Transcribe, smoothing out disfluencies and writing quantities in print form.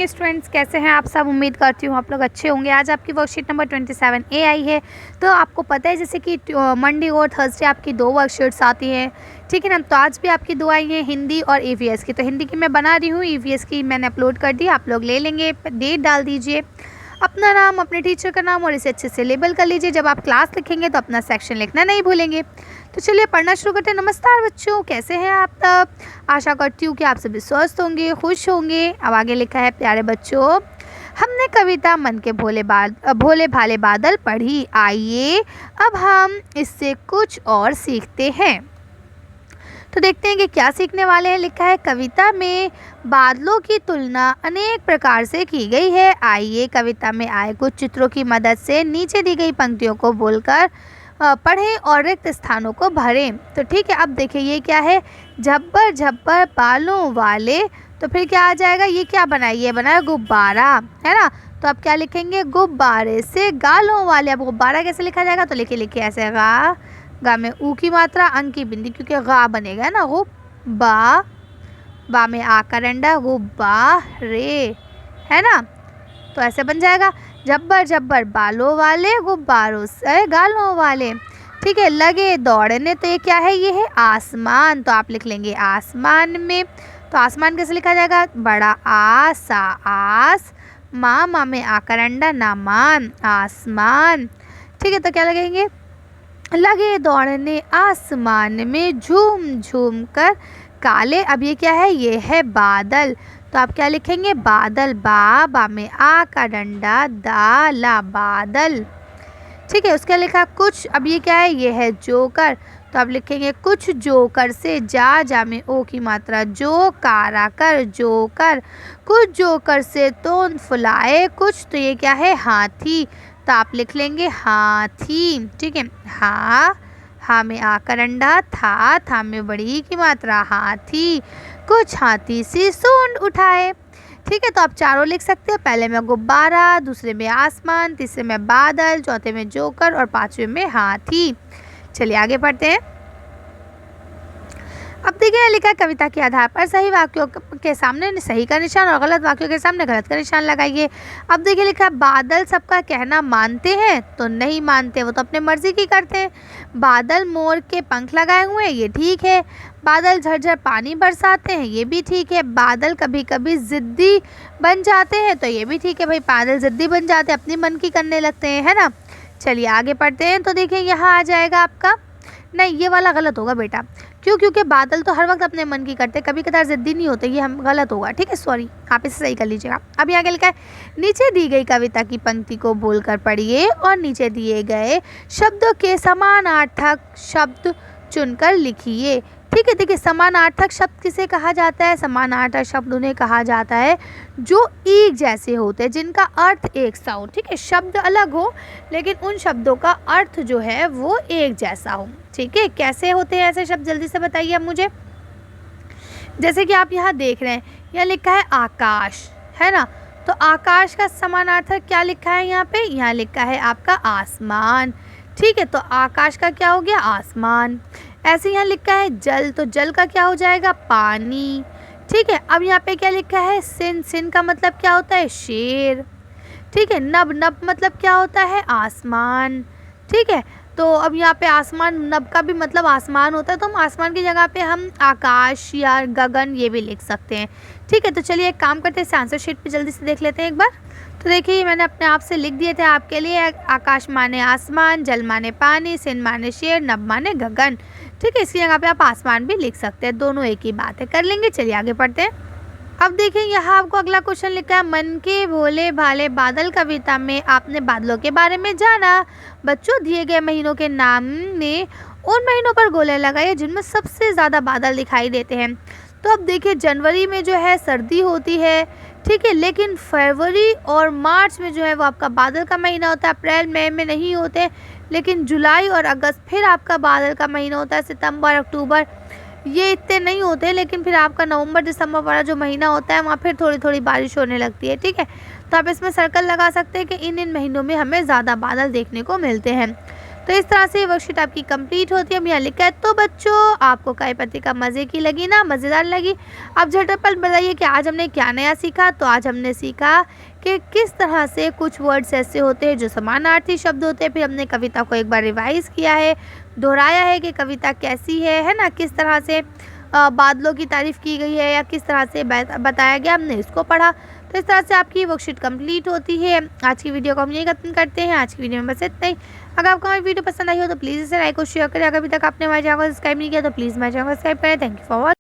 Students, कैसे हैं आप सब। उम्मीद करती हूँ आप लोग अच्छे होंगे। आज आपकी वर्कशीट नंबर 27A आई है। तो आपको पता है जैसे कि मंडे और थर्सडे आपकी 2 वर्कशीट्स आती हैं, ठीक है ना। तो आज भी आपकी 2 आई हैं, हिंदी और ईवीएस की। तो हिंदी की मैं बना रही हूँ, ईवीएस की मैंने अपलोड कर दी, आप लोग ले लेंगे। डेट डाल दीजिए, अपना नाम, अपने टीचर का नाम और इसे अच्छे से लेबल कर लीजिए। जब आप क्लास लिखेंगे तो अपना सेक्शन लिखना नहीं भूलेंगे। तो चलिए पढ़ना शुरू करते हैं। नमस्कार बच्चों, कैसे हैं आप सब। आशा करती हूँ कि आप सभी स्वस्थ होंगे, खुश होंगे। अब आगे लिखा है, प्यारे बच्चों हमने कविता मन के भोले भाले बादल पढ़ी, आइए अब हम इससे कुछ और सीखते हैं। तो देखते हैं कि क्या सीखने वाले हैं। लिखा है, कविता में बादलों की तुलना अनेक प्रकार से की गई है। आइए कविता में आए कुछ चित्रों की मदद से नीचे दी गई पंक्तियों को बोलकर पढ़ें और रिक्त स्थानों को भरें। तो ठीक है, अब देखिए ये क्या है, झब्बर झब्बर बालों वाले। तो फिर क्या आ जाएगा, ये क्या बनाया, ये बनाया गुब्बारा, है ना। तो अब क्या लिखेंगे, गुब्बारे से गालों वाले। अब गुब्बारा कैसे लिखा जाएगा, तो लिखिए ऐसे, गा में ऊ की मात्रा, अंक की बिंदी, क्योंकि गा बनेगा ना। बा में आ का डंडा, गुब्बारे, है ना। तो ऐसे बन जाएगा, झब्बर झब्बर बालों वाले, गुब्बारों से गालों वाले। ठीक है, लगे दौड़ने। तो ये क्या है, ये है आसमान। तो आप लिख लेंगे आसमान में। तो आसमान कैसे लिखा जाएगा, बड़ा आ सा आस, माँ में आकर अंडा ना मान, आसमान। ठीक है, तो क्या लगेंगे, लगे दौड़ने आसमान में झूम झूम कर काले। अब ये क्या है, ये है बादल। तो आप क्या लिखेंगे, बादल, बा में आ का डंडा, दा ला, बादल। ठीक है, उसका लिखा कुछ। अब ये क्या है, ये है जोकर। तो आप लिखेंगे कुछ जोकर से, जा में ओ की मात्रा, जो कारा कर, जोकर। कुछ जोकर से तोन फुलाए कुछ। तो ये क्या है, हाथी। तो आप लिख लेंगे हाथी। ठीक है, हा में आकर अंडा, था में बड़ी की मात्रा, हाथी। कुछ हाथी से सूंड उठाए। ठीक है, तो आप चारों लिख सकते हैं। पहले में गुब्बारा, दूसरे में आसमान, तीसरे में बादल, चौथे में जोकर और पांचवे में हाथी। चलिए आगे पढ़ते हैं। अब देखिए लिखा है, कविता के आधार पर सही वाक्यों के सामने सही का निशान और गलत वाक्यों के सामने गलत का निशान लगाइए। अब देखिए लिखा है, बादल सबका कहना मानते हैं तो नहीं मानते, वो तो अपने मर्जी की करते हैं। बादल मोर के पंख लगाए हुए हैं, ये ठीक है। बादल झरझर पानी बरसाते हैं, ये भी ठीक है। बादल कभी कभी जिद्दी बन जाते हैं, तो ये भी ठीक है भाई, बादल जिद्दी बन जाते हैं, अपनी मन की करने लगते हैं, है ना। चलिए आगे पढ़ते हैं। तो देखिए यहाँ आ जाएगा आपका, नहीं ये वाला गलत होगा बेटा। क्यों, क्योंकि बादल तो हर वक्त अपने मन की करते, कभी कदार जिद्दी नहीं होते, ये हम गलत होगा। ठीक है, सॉरी, आप इसे सही कर लीजिएगा। अब यहाँ लिखा है, नीचे दी गई कविता की पंक्ति को बोलकर पढ़िए और नीचे दिए गए शब्दों के समानार्थक शब्द चुनकर लिखिए। ठीक है, देखिए समानार्थक शब्द किसे कहा जाता है, समानार्थक शब्द उन्हें कहा जाता है जो एक जैसे होते हैं, जिनका अर्थ एक सा हो। ठीक है, शब्द अलग हो लेकिन उन शब्दों का अर्थ जो है वो एक जैसा हो। ठीक है, कैसे होते हैं ऐसे शब्द, जल्दी से बताइए अब मुझे। जैसे कि आप यहाँ देख रहे हैं, यहाँ लिखा है आकाश, है ना। तो आकाश का समानार्थक क्या लिखा है यहाँ पे, यहाँ लिखा है आपका आसमान। ठीक है, तो आकाश का क्या हो गया, आसमान। ऐसे यहाँ लिखा है जल, तो जल का क्या हो जाएगा, पानी। ठीक है, अब यहाँ पे क्या लिखा है, सिन, सिन का मतलब क्या होता है, शेर। ठीक है, नभ, नभ मतलब क्या होता है, आसमान। ठीक है, तो अब यहाँ पे आसमान, नभ का भी मतलब आसमान होता है, तो हम आसमान की जगह पे हम आकाश या गगन ये भी लिख सकते हैं। ठीक है, तो चलिए एक काम करते हैं, इस आंसर शीट पे जल्दी से देख लेते हैं एक बार। तो देखिए मैंने अपने आप से लिख दिए थे आपके लिए। आकाश माने आसमान, जल माने पानी, सिन माने शेर, नभ माने गगन। ठीक है, इसकी जगह पे आप आसमान भी लिख सकते हैं, दोनों एक ही बात है, कर लेंगे। चलिए आगे पढ़ते हैं। अब देखिए यहाँ आपको अगला क्वेश्चन लिखा है, मन के भोले भाले बादल कविता में आपने बादलों के बारे में जाना। बच्चों दिए गए महीनों के नाम ने उन महीनों पर गोले लगाए जिनमें सबसे ज़्यादा बादल दिखाई देते हैं। तो अब देखिए जनवरी में जो है सर्दी होती है, ठीक है, लेकिन फरवरी और मार्च में जो है वो आपका बादल का महीना होता है। अप्रैल मई में नहीं होते, लेकिन जुलाई और अगस्त फिर आपका बादल का महीना होता है। सितंबर अक्टूबर ये इतने नहीं होते, लेकिन फिर आपका नवंबर दिसंबर वाला जो महीना होता है वहाँ फिर थोड़ी थोड़ी बारिश होने लगती है। ठीक है, तो आप इसमें सर्कल लगा सकते हैं कि इन इन महीनों में हमें ज़्यादा बादल देखने को मिलते हैं। तो इस तरह से वर्कशीट आपकी कंप्लीट होती है। हम यहाँ लिखा है। तो बच्चों, आपको काय पत्रिका मज़े की लगी ना, मज़ेदार लगी? अब झटपट बताइए कि आज हमने क्या नया सीखा। तो आज हमने सीखा कि किस तरह से कुछ वर्ड्स ऐसे होते हैं जो समानार्थी शब्द होते हैं। फिर हमने कविता को एक बार रिवाइज़ किया है, दोहराया है कि कविता कैसी है ना, किस तरह से बादलों की तारीफ़ की गई है या किस तरह से बताया गया, हमने इसको पढ़ा। तो इस तरह से आपकी वर्कशीट कंप्लीट होती है। आज की वीडियो को हम यही खत्म करते हैं। आज की वीडियो में बस इतना ही। अगर आपको हमारी वीडियो पसंद आई हो तो प्लीज़ इसे लाइक और शेयर करें। अगर अभी तक आपने हमारे चैनल को सब्सक्राइब नहीं किया तो प्लीज़ हमारे चैनल को सब्सक्राइब करें। Thank you for watching.